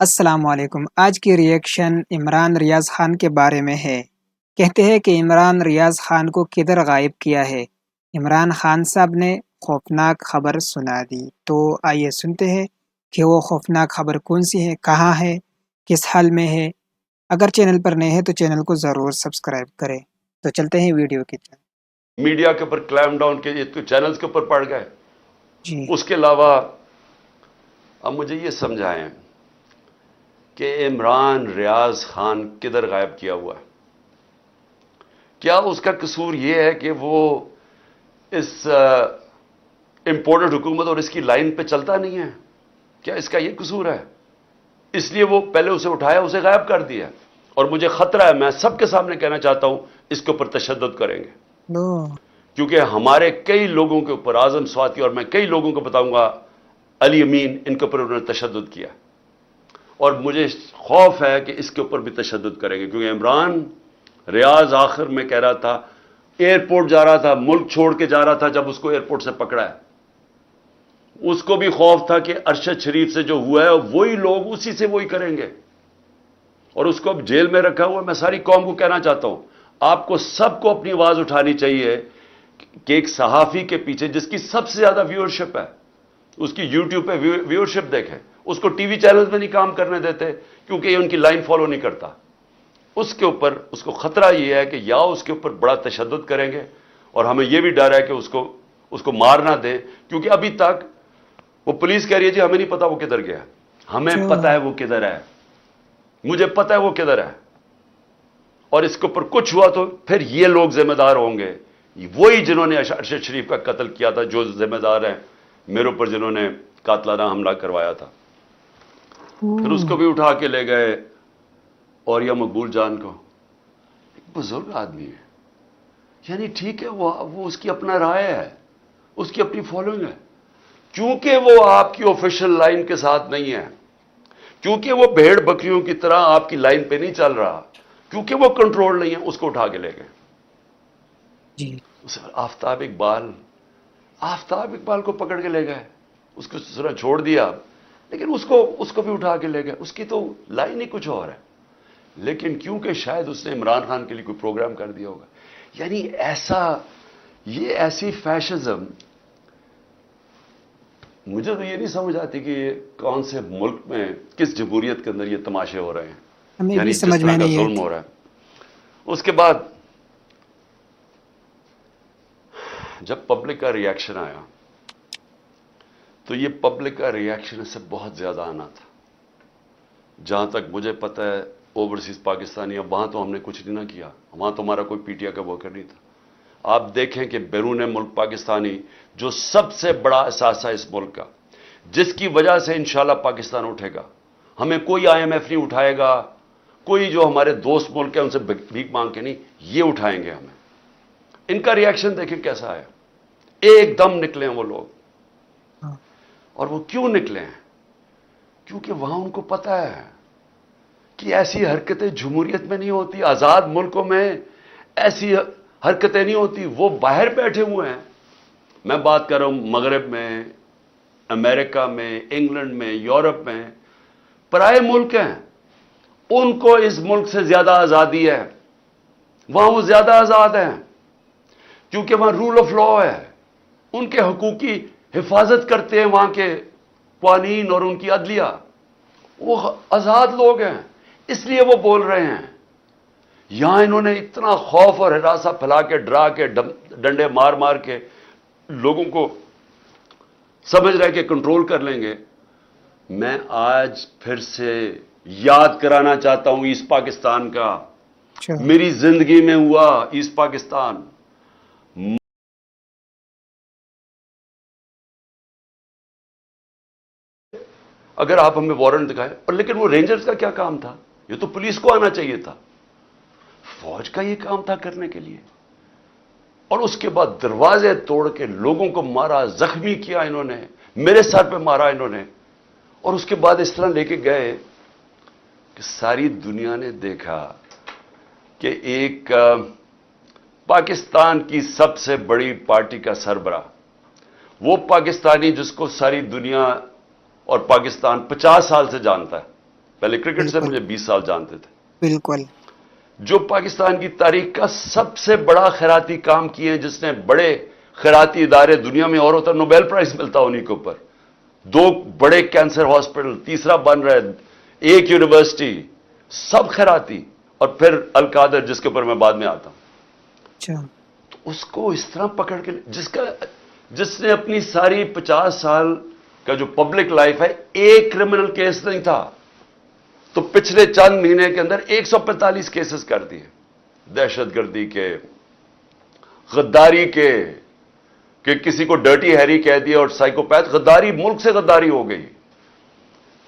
السلام علیکم۔ آج کی ریئیکشن عمران ریاض خان کے بارے میں ہے۔ کہتے ہیں کہ عمران ریاض خان کو کدھر غائب کیا ہے۔ عمران خان صاحب نے خوفناک خبر سنا دی، تو آئیے سنتے ہیں کہ وہ خوفناک خبر کون سی ہے، کہاں ہے، کس حال میں ہے۔ اگر چینل پر نئے ہیں تو چینل کو ضرور سبسکرائب کریں۔ تو چلتے ہیں ویڈیو کی طرف۔ میڈیا کے اوپر کلیم ڈاؤن کے یہ تو چینلز کے اوپر پڑ گئے۔ جی اس کے علاوہ اب مجھے یہ سمجھائیں کہ عمران ریاض خان کدھر غائب کیا ہوا ہے؟ کیا اس کا قصور یہ ہے کہ وہ اس امپورٹڈ حکومت اور اس کی لائن پہ چلتا نہیں ہے؟ کیا اس کا یہ قصور ہے؟ اس لیے وہ پہلے اسے اٹھایا، اسے غائب کر دیا۔ اور مجھے خطرہ ہے، میں سب کے سامنے کہنا چاہتا ہوں، اس کے اوپر تشدد کریں گے، لو کیونکہ ہمارے کئی لوگوں کے اوپر، اعظم سواتی اور میں کئی لوگوں کو بتاؤں گا، علی امین، ان کے اوپر انہوں نے تشدد کیا، اور مجھے خوف ہے کہ اس کے اوپر بھی تشدد کریں گے، کیونکہ عمران ریاض آخر میں کہہ رہا تھا، ایئرپورٹ جا رہا تھا، ملک چھوڑ کے جا رہا تھا، جب اس کو ایئرپورٹ سے پکڑا ہے، اس کو بھی خوف تھا کہ ارشد شریف سے جو ہوا ہے وہی لوگ اسی سے وہی کریں گے، اور اس کو اب جیل میں رکھا ہوا۔ میں ساری قوم کو کہنا چاہتا ہوں، آپ کو سب کو اپنی آواز اٹھانی چاہیے کہ ایک صحافی کے پیچھے، جس کی سب سے زیادہ ویورشپ ہے، اس کی یوٹیوب پہ ویورشپ دیکھیں، اس کو ٹی وی چینلز میں نہیں کام کرنے دیتے کیونکہ یہ ان کی لائن فالو نہیں کرتا۔ اس کے اوپر اس کو خطرہ یہ ہے کہ یا اس کے اوپر بڑا تشدد کریں گے، اور ہمیں یہ بھی ڈر ہے کہ اس کو مار نہ دیں، کیونکہ ابھی تک وہ پولیس کہہ رہی ہے جی ہمیں نہیں پتا وہ کدھر گیا، ہمیں پتا ہے وہ کدھر ہے، مجھے پتا ہے وہ کدھر ہے، اور اس کے اوپر کچھ ہوا تو پھر یہ لوگ ذمہ دار ہوں گے، وہی جنہوں نے ارشد شریف کا قتل کیا تھا، جو ذمہ دار ہیں میرے اوپر، جنہوں نے قاتلانہ حملہ کروایا تھا، پھر اس کو بھی اٹھا کے لے گئے، اور یا مقبول جان کو، ایک بزرگ آدمی ہے، یعنی ٹھیک ہے وہ اس کی اپنا رائے ہے، اس کی اپنی فالوئنگ ہے، چونکہ وہ آپ کی آفیشل لائن کے ساتھ نہیں ہے، کیونکہ وہ بھیڑ بکریوں کی طرح آپ کی لائن پہ نہیں چل رہا، کیونکہ وہ کنٹرول نہیں ہے، اس کو اٹھا کے لے گئے۔ جی آفتاب اقبال کو پکڑ کے لے گئے، اس کو ذرا چھوڑ دیا، لیکن اس کو بھی اٹھا کے لے گئے، اس کی تو لائن ہی کچھ اور ہے، لیکن کیونکہ شاید اس نے عمران خان کے لیے کوئی پروگرام کر دیا ہوگا، یعنی یہ ایسی فیشزم، مجھے تو یہ نہیں سمجھ آتی کہ یہ کون سے ملک میں، کس جمہوریت کے اندر یہ تماشے ہو رہے ہیں، ہمیں بھی یعنی جس سمجھ طرح میں کا نہیں ظلم آتی۔ ہو رہا ہے۔ اس کے بعد جب پبلک کا ری ایکشن آیا، تو یہ پبلک کا ری ایکشن اس سے بہت زیادہ آنا تھا۔ جہاں تک مجھے پتہ ہے، اوورسیز پاکستانی، اب وہاں تو ہم نے کچھ نہیں نہ کیا، وہاں تو ہمارا کوئی پی ٹی آئی کا ورکر نہیں تھا۔ آپ دیکھیں کہ بیرون ملک پاکستانی، جو سب سے بڑا اثاثہ اس ملک کا، جس کی وجہ سے انشاءاللہ پاکستان اٹھے گا، ہمیں کوئی آئی ایم ایف نہیں اٹھائے گا، کوئی جو ہمارے دوست ملک ہیں ان سے بھیک مانگ کے نہیں، یہ اٹھائیں گے ہمیں۔ ان کا ری ایکشن دیکھیں کیسا ہے، ایک دم نکلے ہیں وہ لوگ، ہاں، اور وہ کیوں نکلے ہیں؟ کیونکہ وہاں ان کو پتا ہے کہ ایسی حرکتیں جمہوریت میں نہیں ہوتی، آزاد ملکوں میں ایسی حرکتیں نہیں ہوتی۔ وہ باہر بیٹھے ہوئے ہیں، میں بات کر رہا ہوں مغرب میں، امریکہ میں، انگلینڈ میں، یورپ میں، پرائے ملک ہیں، ان کو اس ملک سے زیادہ آزادی ہے، وہاں وہ زیادہ آزاد ہیں، کیونکہ وہاں رول آف لا ہے، ان کے حقوق کی حفاظت کرتے ہیں وہاں کے قوانین اور ان کی عدلیہ، وہ آزاد لوگ ہیں، اس لیے وہ بول رہے ہیں۔ یہاں انہوں نے اتنا خوف اور ہراساں پھیلا کے، ڈرا کے، ڈنڈے مار مار کے لوگوں کو سمجھ رہے کہ کنٹرول کر لیں گے۔ میں آج پھر سے یاد کرانا چاہتا ہوں ایسٹ پاکستان کا، اچھا، میری زندگی میں ہوا ایسٹ پاکستان۔ اگر آپ ہمیں وارنٹ دکھائیں، اور لیکن وہ رینجرز کا کیا کام تھا؟ یہ تو پولیس کو آنا چاہیے تھا، فوج کا یہ کام تھا کرنے کے لیے، اور اس کے بعد دروازے توڑ کے لوگوں کو مارا، زخمی کیا انہوں نے، میرے سر پہ مارا انہوں نے، اور اس کے بعد اس طرح لے کے گئے کہ ساری دنیا نے دیکھا کہ ایک پاکستان کی سب سے بڑی پارٹی کا سربراہ، وہ پاکستانی جس کو ساری دنیا اور پاکستان 50 سال سے جانتا ہے، پہلے کرکٹ سے مجھے 20 سال جانتے تھے. بالکل. جو پاکستان کی تاریخ کا سب سے بڑا خیراتی کام کیے ہیں، جس نے بڑے خیراتی ادارے دنیا میں اور ہوتا ہے، نوبیل پرائز ملتا انہیں کے اوپر. 2 بڑے کینسر ہاسپٹل، تیسرا بن رہا ہے، 1 یونیورسٹی، سب خیراتی. اور پھر القادر جس کے اوپر میں بعد میں آتا ہوں. اچھا. اس کو اس طرح پکڑ کے جس نے اپنی ساری 50 سال کا جو پبلک لائف ہے، ایک کرمنل کیس نہیں تھا، تو پچھلے چند مہینے کے اندر 145 کیسز کر دیے. دہشت گردی کے، غداری کے، کہ کسی کو ڈرٹی ہیری کہہ دیا، اور سائیکوپیتھ غداری، ملک سے غداری ہو گئی.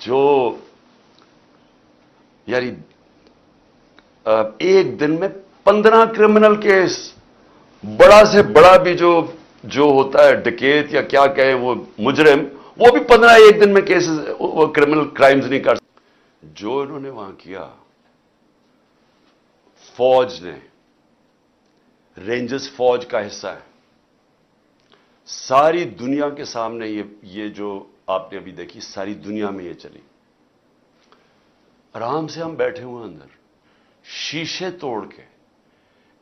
جو یعنی ایک دن میں 15 کرمنل کیس، بڑا سے بڑا بھی جو ہوتا ہے ڈکیت یا کیا کہیں وہ مجرم، وہ بھی 15 ایک دن میں کیسز، وہ کرمنل کرائمز نہیں کر سکتے. جو انہوں نے وہاں کیا، فوج نے، رینجرز فوج کا حصہ ہے، ساری دنیا کے سامنے یہ جو آپ نے ابھی دیکھی، ساری دنیا میں یہ چلی. آرام سے ہم بیٹھے ہوئے اندر، شیشے توڑ کے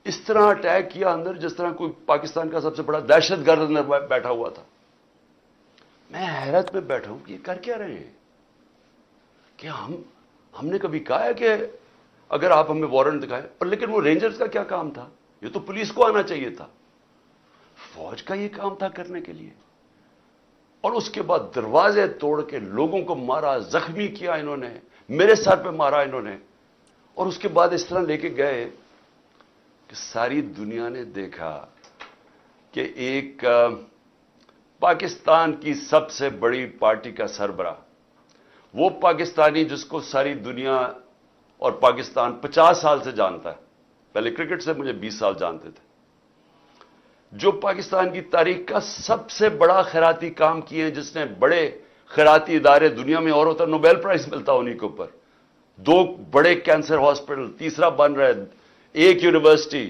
اس طرح اٹیک کیا اندر، جس طرح کوئی پاکستان کا سب سے بڑا دہشت گرد اندر بیٹھا ہوا تھا. میں حیرت میں بیٹھا ہوں کہ یہ کر کیا رہے ہیں؟ کہ ہم نے کبھی کہا ہے کہ اگر آپ ہمیں وارنٹ دکھائیں، اور لیکن وہ رینجرز کا کیا کام تھا؟ یہ تو پولیس کو آنا چاہیے تھا. فوج کا یہ کام تھا کرنے کے لیے. اور اس کے بعد دروازے توڑ کے لوگوں کو مارا، زخمی کیا انہوں نے، میرے سر پہ مارا انہوں نے. اور اس کے بعد اس طرح لے کے گئے کہ ساری دنیا نے دیکھا کہ ایک پاکستان کی سب سے بڑی پارٹی کا سربراہ، وہ پاکستانی جس کو ساری دنیا اور پاکستان 50 سال سے جانتا ہے، پہلے کرکٹ سے مجھے 20 سال جانتے تھے، جو پاکستان کی تاریخ کا سب سے بڑا خیراتی کام کیے ہیں، جس نے بڑے خیراتی ادارے دنیا میں اور ہوتا ہے، نوبیل پرائز ملتا انہیں کے اوپر. 2 بڑے کینسر ہاسپٹل، تیسرا بن رہا ہے، 1 یونیورسٹی،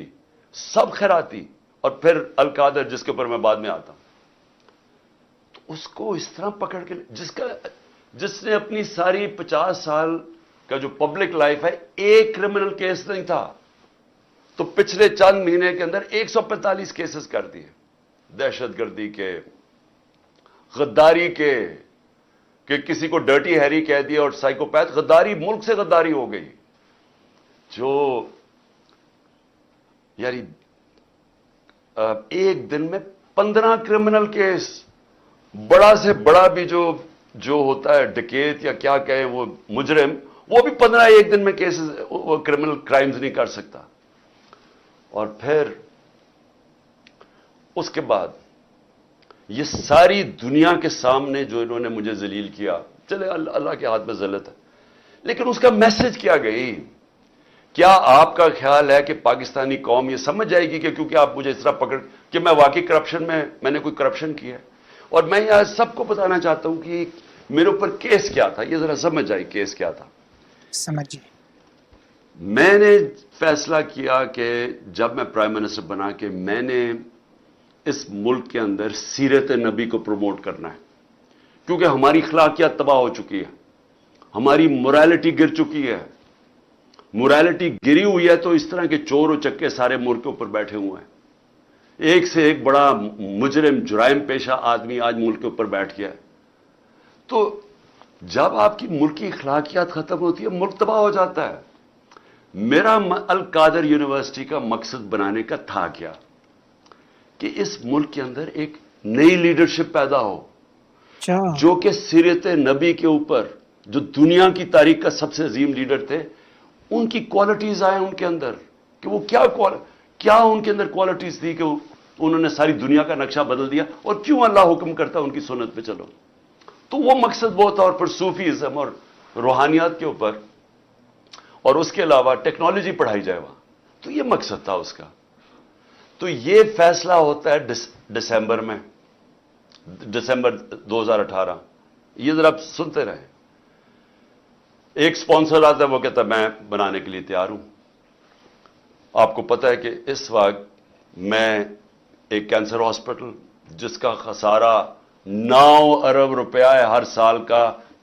سب خیراتی. اور پھر القادر جس کے اوپر میں بعد میں آتا ہوں. تو اس کو اس طرح پکڑ کے جس نے اپنی ساری 50 سال کا جو پبلک لائف ہے، ایک کرمنل کیس نہیں تھا، تو پچھلے چند مہینے کے اندر 145 کیسز کر دیے. دہشت گردی کے، غداری کے، کہ کسی کو ڈرٹی ہیری کہہ دیا، اور سائیکوپیتھ غداری، ملک سے غداری ہو گئی. جو یعنی ایک دن میں 15 کرمنل کیس، بڑا سے بڑا بھی جو ہوتا ہے ڈکیت یا کیا کہیں وہ مجرم، وہ بھی 15 ایک دن میں کیسز، وہ کرمنل کرائمز نہیں کر سکتا. اور پھر اس کے بعد یہ ساری دنیا کے سامنے جو انہوں نے مجھے ذلیل کیا، چلے اللہ کے ہاتھ میں ذلت ہے، لیکن اس کا میسج کیا گئی؟ کیا آپ کا خیال ہے کہ پاکستانی قوم یہ سمجھ جائے گی کہ کیونکہ آپ مجھے اس طرح پکڑ کہ میں واقعی کرپشن میں نے کوئی کرپشن کیا ہے؟ اور میں یہاں سب کو بتانا چاہتا ہوں کہ میرے اوپر کیس کیا تھا، یہ ذرا سمجھ جائے کیس کیا تھا. سمجھیے. میں نے فیصلہ کیا کہ جب میں پرائم منسٹر بنا کہ میں نے اس ملک کے اندر سیرت نبی کو پروموٹ کرنا ہے، کیونکہ ہماری اخلاقیات تباہ ہو چکی ہے، ہماری مورالٹی گر چکی ہے. مورالٹی گری ہوئی ہے تو اس طرح کے چور و چکے سارے ملک کے اوپر بیٹھے ہوئے ہیں. ایک سے ایک بڑا مجرم، جرائم پیشہ آدمی آج ملک کے اوپر بیٹھ گیا ہے. تو جب آپ کی ملکی اخلاقیات ختم ہوتی ہے، ملک تباہ ہو جاتا ہے. میرا القادر یونیورسٹی کا مقصد بنانے کا تھا کیا؟ کہ اس ملک کے اندر ایک نئی لیڈرشپ پیدا ہو، جو کہ سیرت نبی کے اوپر، جو دنیا کی تاریخ کا سب سے عظیم لیڈر تھے، ان کی کوالٹیز آئیں ان کے اندر، کہ وہ کیا ان کے اندر کوالٹیز تھی کہ انہوں نے ساری دنیا کا نقشہ بدل دیا، اور کیوں اللہ حکم کرتا ان کی سنت پہ چلو. تو وہ مقصد بہت تھا. اور پھر صوفیزم اور روحانیات کے اوپر، اور اس کے علاوہ ٹیکنالوجی پڑھائی جائے وہاں. تو یہ مقصد تھا اس کا. تو یہ فیصلہ ہوتا ہے دسمبر میں، دسمبر 2018. یہ ذرا آپ سنتے رہیں. ایک سپانسر آتا ہے، وہ کہتا ہے میں بنانے کے لیے تیار ہوں. آپ کو پتہ ہے کہ اس وقت میں ایک کینسر ہاسپٹل جس کا خسارہ 9 ارب روپیہ ہے ہر سال کا،